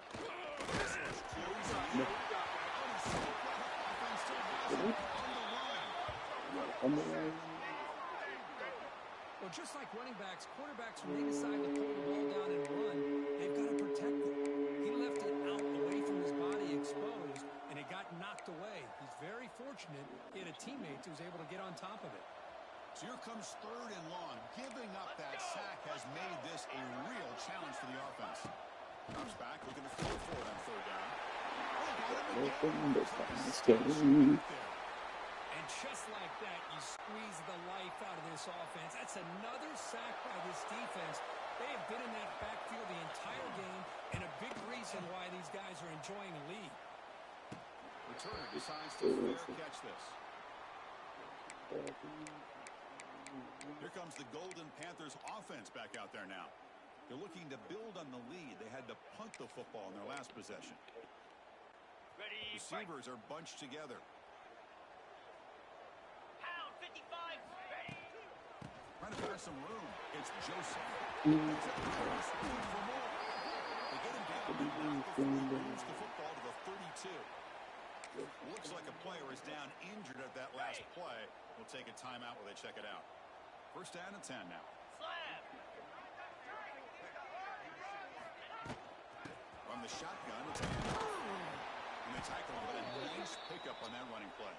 Well, just like running backs, quarterbacks, when they decide to pull the ball down and run, they've got to protect it. He left it out away from his body exposed, and it got knocked away. He's very fortunate he had a teammate who was able to get on top of it. So here comes 3rd and long. Giving up that sack has made this a real challenge for the offense. Comes back, looking to throw for it on 3rd down. And just like that, you squeeze the life out of this offense. That's another sack by this defense. They have been in that backfield the entire game, and a big reason why these guys are enjoying a lead. Returner decides to fair catch this. Here comes the Golden Panthers offense back out there now. They're looking to build on the lead. They had to punt the football in their last possession. Ready, Receivers are bunched together. Pound 55. Ready. Trying to find some room. It's Joseph. They get him down, but not before he moves the football to the 32. Looks like a player is down injured at that last play. We'll take a timeout while they check it out. First down and 10 now. Slap. From the shotgun, it's and they tackle him, but a nice pickup on that running play.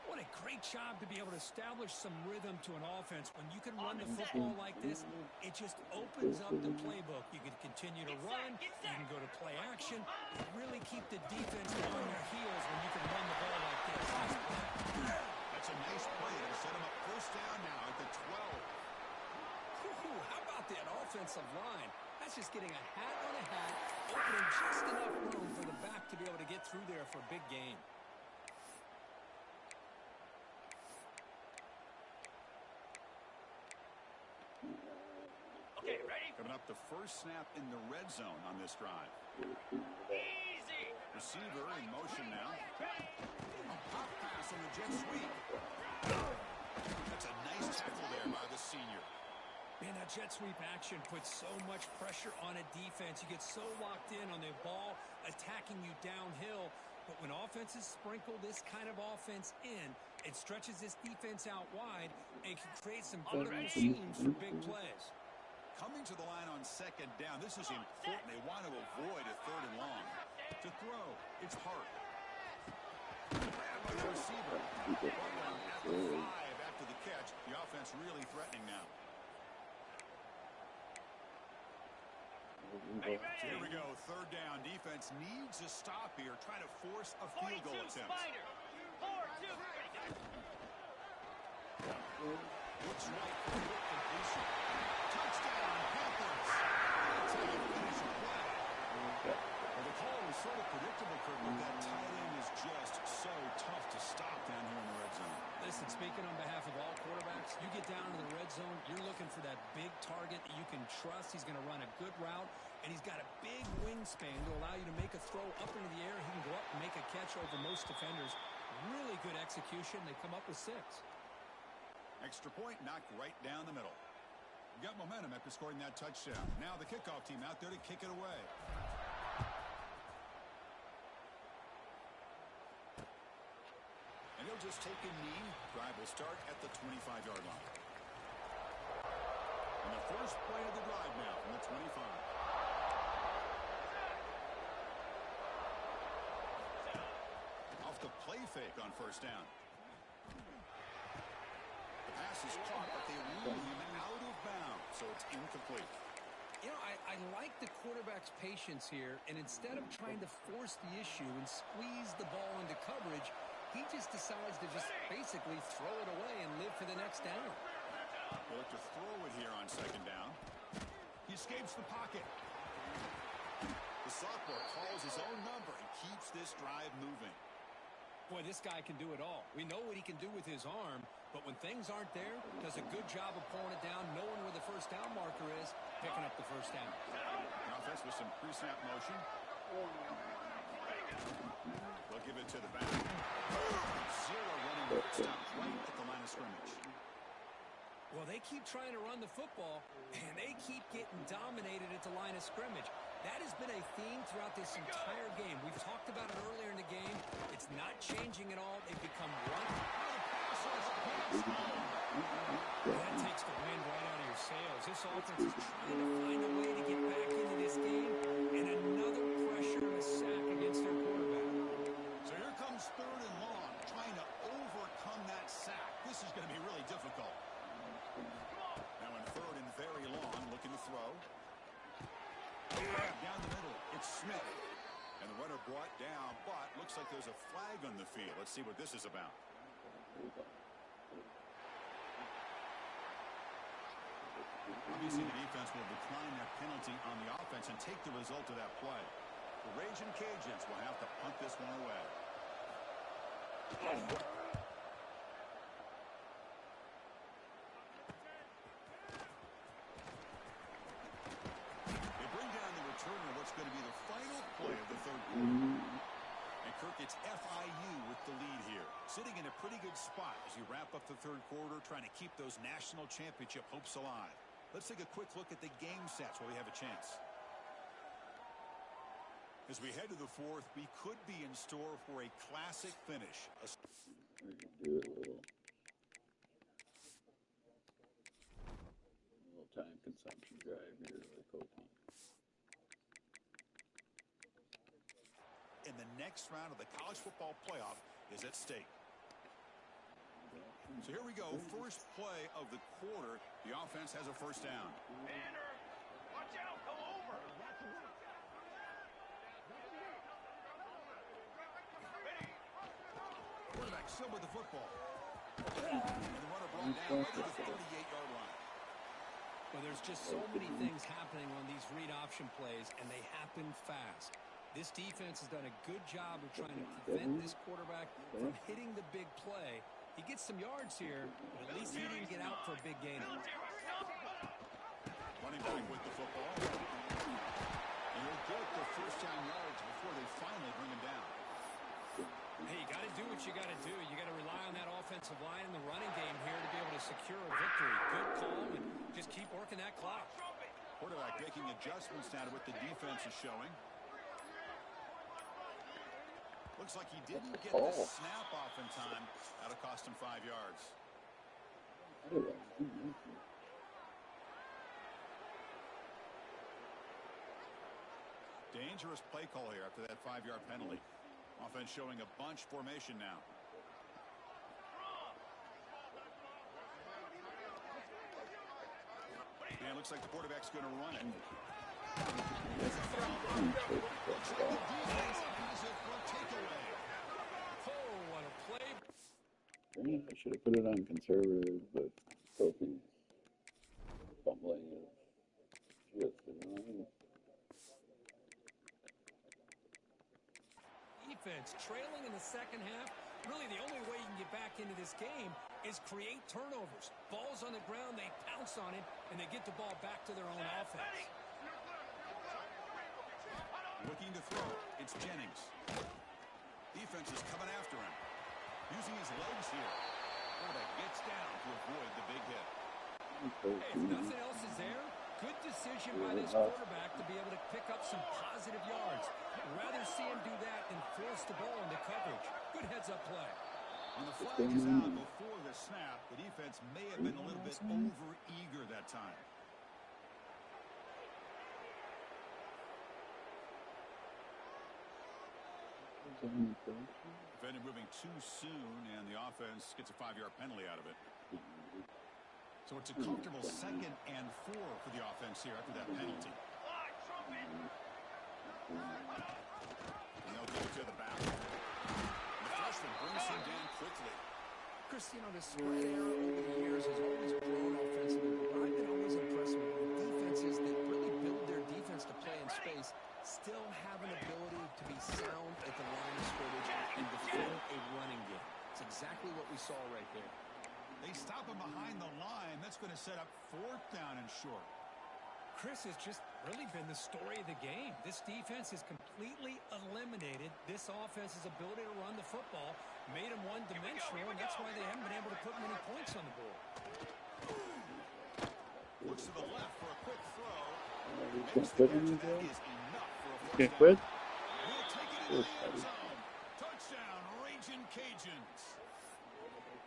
What a great job to be able to establish some rhythm to an offense. When you can run the football like this, it just opens up the playbook. You can continue to run. You can go to play action. You really keep the defense on their heels when you can run the ball like this. That's a nice play. It'll set him up first down now at the 12. Ooh, how about that offensive line? That's just getting a hat on a hat, opening just enough room for the back to be able to get through there for a big gain. Okay, ready? Coming up, the first snap in the red zone on this drive. Easy. Receiver in motion now. A pop pass on the jet sweep. That's a nice tackle there by the senior. Man, that jet sweep action puts so much pressure on a defense. You get so locked in on the ball attacking you downhill. But when offenses sprinkle this kind of offense in, it stretches this defense out wide and can create some vertical seams for big plays. Coming to the line on second down. This is important. They want to avoid a third and long. To throw, it's Hart. Grabbed by the receiver. Brought down at the 5 after the catch. The offense really threatening now. Here we go. Third down. Defense needs a stop here. Trying to force a field goal 42 attempt. Spider. 4-2. Looks right for the completion. Touchdown, Panthers. That's how you finish a play. Well, the call was sort of predictable, Kurt, but that tight end is just so tough to stop down here in the red zone. Listen, speaking on behalf of all quarterbacks, you get down to the red zone, you're looking for that big target that you can trust. He's going to run a good route, and he's got a big wingspan to allow you to make a throw up into the air. He can go up and make a catch over most defenders. Really good execution. They come up with 6. Extra point knocked right down the middle. You got momentum after scoring that touchdown. Now the kickoff team out there to kick it away. And he'll just take a knee. Drive will start at the 25-yard line. And the first play of the drive now from the 25. Off the play fake on first down. The pass is caught, but they rule him out of bounds, so it's incomplete. You know, I like the quarterback's patience here, and instead of trying to force the issue and squeeze the ball into coverage, he just decides to just basically throw it away and live for the next down. They look to throw it here on second down. He escapes the pocket. The sophomore calls his own number and keeps this drive moving. Boy, this guy can do it all. We know what he can do with his arm, but when things aren't there, does a good job of pulling it down, knowing where the first down marker is, picking up the first down. The offense with some pre-snap motion. They'll give it to the back. Zero running back stopped right at the line of scrimmage. Well, they keep trying to run the football, and they keep getting dominated at the line of scrimmage. That has been a theme throughout this entire game. We've talked about it earlier in the game. It's not changing at all. They've become one. That takes the wind right out of your sails. This offense is trying to find a way to get back into this game, and another pressure and a sack against their quarterback. So here comes third and long, trying to overcome that sack. This is going to be really difficult. Now in third and very long, looking to throw. Down the middle, it's Smith. And the runner brought down, but looks like there's a flag on the field. Let's see what this is about. Obviously, the defense will decline that penalty on the offense and take the result of that play. The Raging Cajuns will have to punt this one away. It's FIU with the lead here, sitting in a pretty good spot as you wrap up the third quarter, trying to keep those national championship hopes alive. Let's take a quick look at the game stats while we have a chance. As we head to the fourth, we could be in store for a classic finish. We're going to do a little time consumption drive here, like hoping. In the next round of the college football playoff is at stake. So here we go. First play of the quarter. The offense has a first down. Banner, watch out, go over. Quarterback still with the football. And the runner brought down right at the 38-yard line. Well, there's just so many things happening on these read option plays, and they happen fast. This defense has done a good job of trying to prevent this quarterback from hitting the big play. He gets some yards here, but at least he didn't get out for a big gain. Running back with the football. And he'll get the first down yards before they finally bring him down. Hey, you got to do what you got to do. You got to rely on that offensive line in the running game here to be able to secure a victory. Good call, and just keep working that clock. Quarterback making adjustments now to what the defense is showing. Looks like he didn't get the snap off in time. That'll cost him 5 yards. Dangerous play call here after that 5-yard penalty. Offense showing a bunch formation now. And looks like the quarterback's going to run it. Oh, what a play. I should have put it on conservative, but Kofi's fumbling it just enough. Defense trailing in the second half. Really, the only way you can get back into this game is create turnovers. Ball's on the ground, they pounce on it, and they get the ball back to their own offense. Looking to throw. It's Jennings. Defense is coming after him. Using his legs here. Quarterback gets down to avoid the big hit. Hey, if nothing else is there, good decision by this quarterback to be able to pick up some positive yards. I'd rather see him do that than force the ball into coverage. Good heads-up play. When the flag is out before the snap, the defense may have been a little bit over-eager that time. Defender moving too soon, and the offense gets a 5-yard penalty out of it. So it's a comfortable 2nd and 4 for the offense here after that penalty. And they'll give it to the back. The freshman brings him down quickly. Chris, you know, the spread era over the years has always grown offensively, but what I've been always impressed with defenses that really build their defense to play in space still have an ability to be sound at the line of scrimmage and defend a running game. It's exactly what we saw right there. They stop him behind the line. That's going to set up 4th down and short. Chris has just really been the story of the game. This defense has completely eliminated this offense's ability to run the football, made them one-dimensional, and that's why they haven't been able to put many points on the board. Looks to the left for a quick throw. Can't quit. We'll take it into the end zone. Touchdown, Raging Cajuns.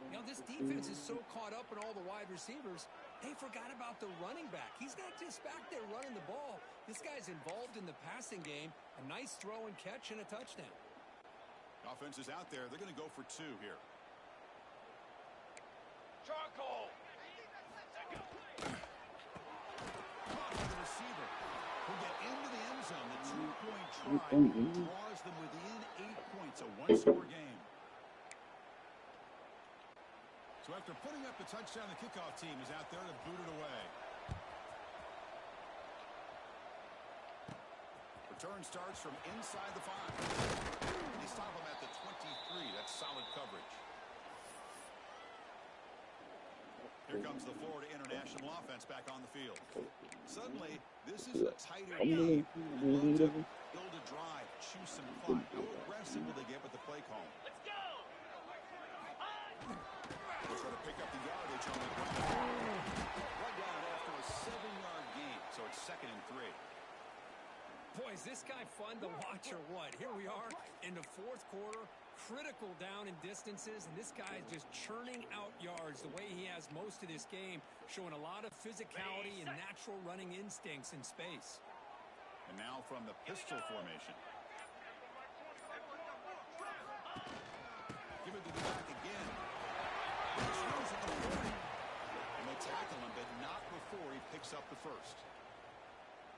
You know, this defense is so caught up in all the wide receivers, they forgot about the running back. He's not just back there running the ball. This guy's involved in the passing game. A nice throw and catch and a touchdown. Offense is out there. They're going to go for 2 here. Charcoal. The receiver will get into the end zone. The 2-point try draws them within 8 points. A 1-score game. So after putting up the touchdown, the kickoff team is out there to boot it away. Return starts from inside the 5. They stop him at the 23. That's solid coverage. Here comes the Florida International offense back on the field. Suddenly, this is a tighter game. They love to build a drive, choose some clock. How aggressive will they get with the play call? Let's go! They'll try to pick up the yardage on the ground. Run down after a 7-yard gain, so it's 2nd and 3. Boy, is this guy fun to watch or what? Here we are in the 4th quarter. Critical down in distances, and this guy is just churning out yards the way he has most of this game, showing a lot of physicality and natural running instincts in space. And now from the pistol formation. Give it to the back again. And they tackle him, but not before he picks up the first.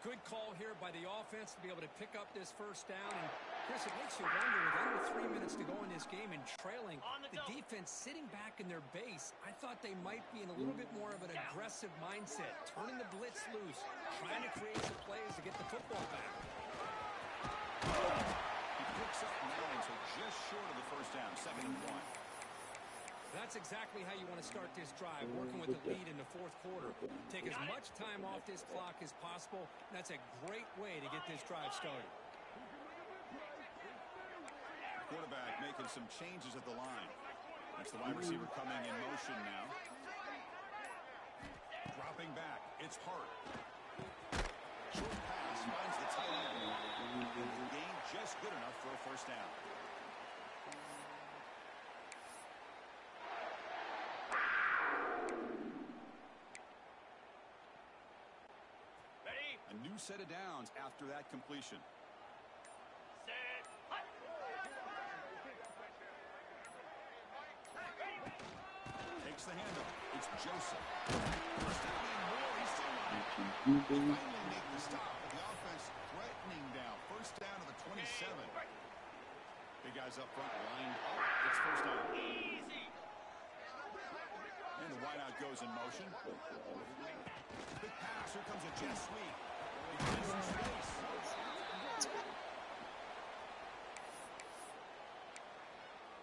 Good call here by the offense to be able to pick up this first down. And Chris, it makes you wonder, with under 3 minutes to go in this game and trailing, the defense sitting back in their base, I thought they might be in a little bit more of an aggressive mindset, turning the blitz loose, trying to create some plays to get the football back. He picks up 9, so just short of the first down, 2nd and 1. That's exactly how you want to start this drive, working with the lead in the 4th quarter. Take as much time off this clock as possible. That's a great way to get this drive started. Quarterback making some changes at the line. That's the wide receiver coming in motion now. Dropping back. It's Hart. Short pass finds the tight end. And the gain just good enough for a first down. A new set of downs after that completion. Set. Takes the handoff. It's Joseph. First down and more. He's still on. They finally make the stop. The offense threatening down. First down to the 27. Big guys up front lined up. It's first down. Easy. And the wideout goes in motion. Big pass. Here comes a jet sweep. He finds some space.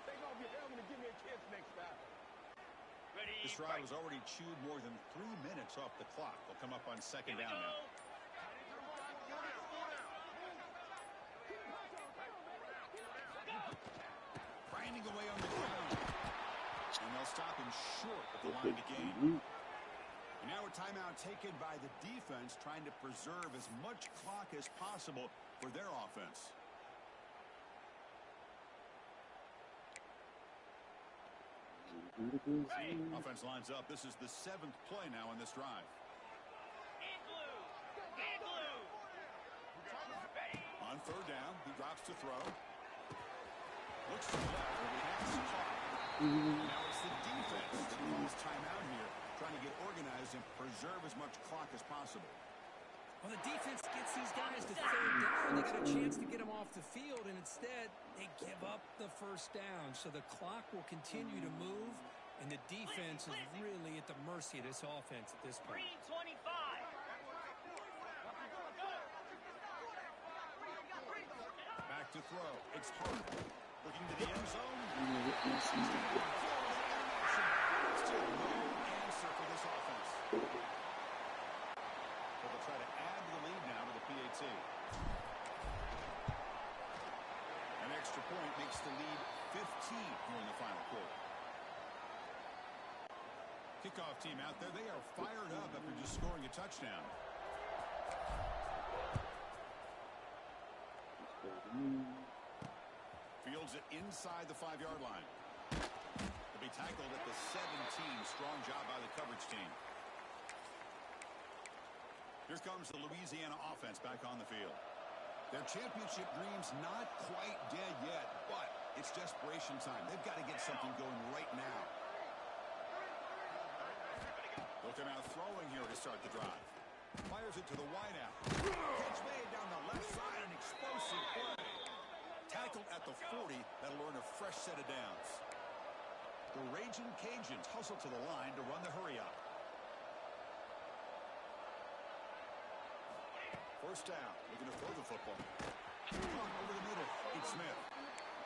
Take off your helmet and give me a kiss next time. Ready. This drive has already chewed more than 3 minutes off the clock. They'll come up on 2nd down now. Grinding away on the ground. And they'll stop him short of the line to gain. And now a timeout taken by the defense, trying to preserve as much clock as possible for their offense. Offense lines up. This is the 7th play now in this drive. On 3rd down, he drops to throw. Looks to the left, and he has caught. Now it's the defense that calls timeout here, trying to get organized and preserve as much clock as possible. Well, the defense gets these guys to 3rd down. They got a chance to get them off the field, and instead they give up the first down. So the clock will continue to move, and the defense is really at the mercy of this offense at this point. 325. Back to throw. It's Hart. Looking to the end zone. Still no answer for this offense. But they'll try to add the lead now to the PAT. An extra point makes the lead 15 here in the final quarter. Kickoff team out there. They are fired up after just scoring a touchdown. Fields it inside the 5-yard line. He'll be tackled at the 17. Strong job by the coverage team. Here comes the Louisiana offense back on the field. Their championship dreams not quite dead yet, but it's desperation time. They've got to get something going right now. Look at out throwing here to start the drive. Fires it to the wideout. Catch made down the left side, an explosive play. Tackled at the 40, that'll earn a fresh set of downs. The Raging Cajuns hustle to the line to run the hurry up. First down, looking to throw the football. Over the middle, it's Smith.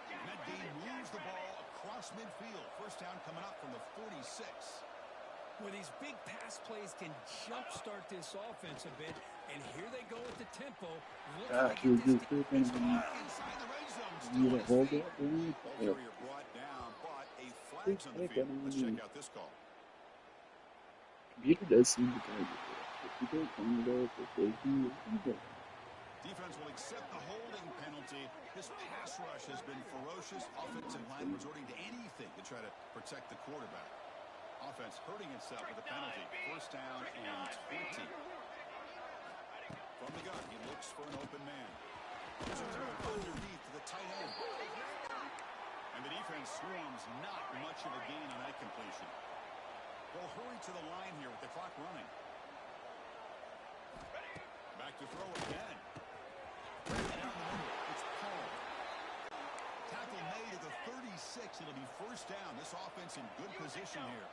And that gain moves the ball across midfield. First down coming up from the 46. where these big pass plays can jumpstart this offense a bit. And here they go with the tempo. Actually, just It's caught inside the red zone. Still on his feet. Carrier brought down, but a flag's on the field. Let's check out this call. Computer does seem to guide you. If you don't find it out, if they do, Defense will accept the holding penalty. This pass rush has been ferocious. Offensive line resorting to anything to try to protect the quarterback. Offense hurting itself with a penalty. First down and 20. From the gun, he looks for an open man. There's a throw underneath to the tight end. And the defense swarms, not much of a gain on that completion. They'll hurry to the line here with the clock running. Back to throw again. It's Paul. Tackle made at the 36. It'll be first down. This offense in good position here.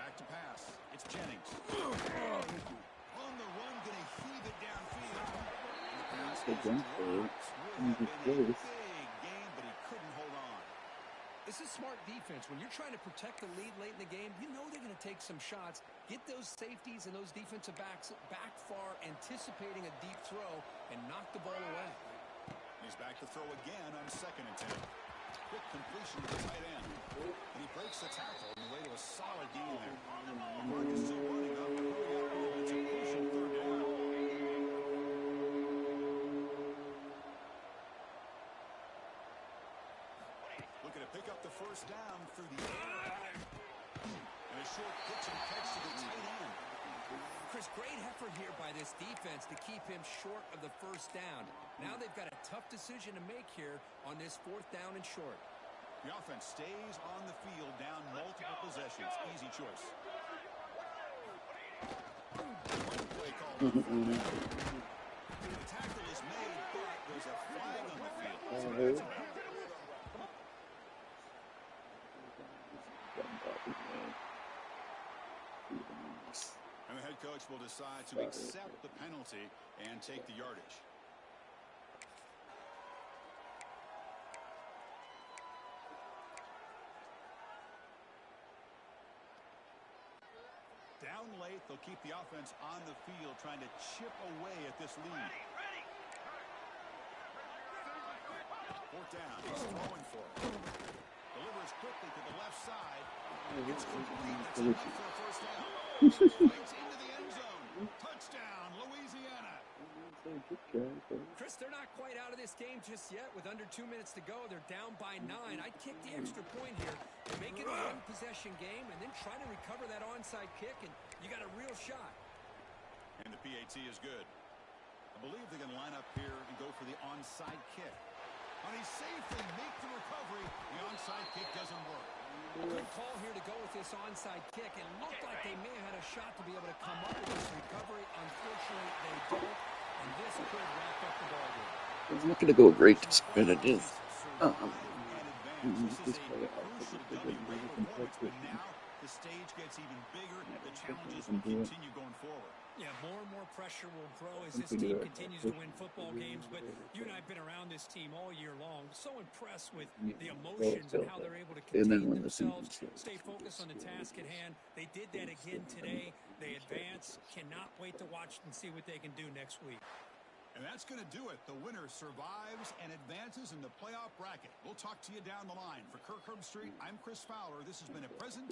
Back to pass. It's Jennings. On the run, going to heave it downfield. The pass goes big game, but he couldn't hold on. This is smart defense. When you're trying to protect the lead late in the game, you know they're going to take some shots, get those safeties and those defensive backs back far, anticipating a deep throw, and knock the ball away. He's back to throw again on 2nd and 10. Quick completion to the tight end. And he breaks the tackle on the way to a solid gain there. Marcus still running up. It's a crucial 3rd down. Looking to pick up the first down through the air. And a short pitch and catch to the tight end. Chris, great effort here by this defense to keep him short of the first down. Now they've got a tough decision to make here on this 4th down and short. The offense stays on the field down multiple possessions. Easy choice. Play call. The tackle is made, but there's a flag on the field. So that's about it. And the head coach will decide to accept the penalty and take the yardage. Down late, they'll keep the offense on the field trying to chip away at this lead. 4th down, he's throwing for it. Delivers quickly to the left side. It's complete. That's enough for a first down. Right into the end zone. Touchdown, Louisiana. Chris, they're not quite out of this game just yet. With under 2 minutes to go, they're down by 9. I'd kick the extra point here. Make it a one-possession game and then try to recover that onside kick, and you got a real shot. And the PAT is good. I believe they're going to line up here and go for the onside kick. On a safely make the recovery, the onside kick doesn't work. Good call here to go with this onside kick. It looked like they may have had a shot to be able to come up with this recovery. Unfortunately, they don't, and this could wrap up the ball game. It's not going to go great, but it is. This is a crucial W rate performance, but now the stage gets even bigger. The challenges will continue going forward. Yeah, more and more pressure will grow as this team continues to win football games. But you and I have been around this team all year long. So impressed with the emotions and how they're able to contain themselves, stay focused on the task at hand. They did that again today. They advance. Cannot wait to watch and see what they can do next week. And that's going to do it. The winner survives and advances in the playoff bracket. We'll talk to you down the line. For Kirk Herbstreit, I'm Chris Fowler. This has been a presentation.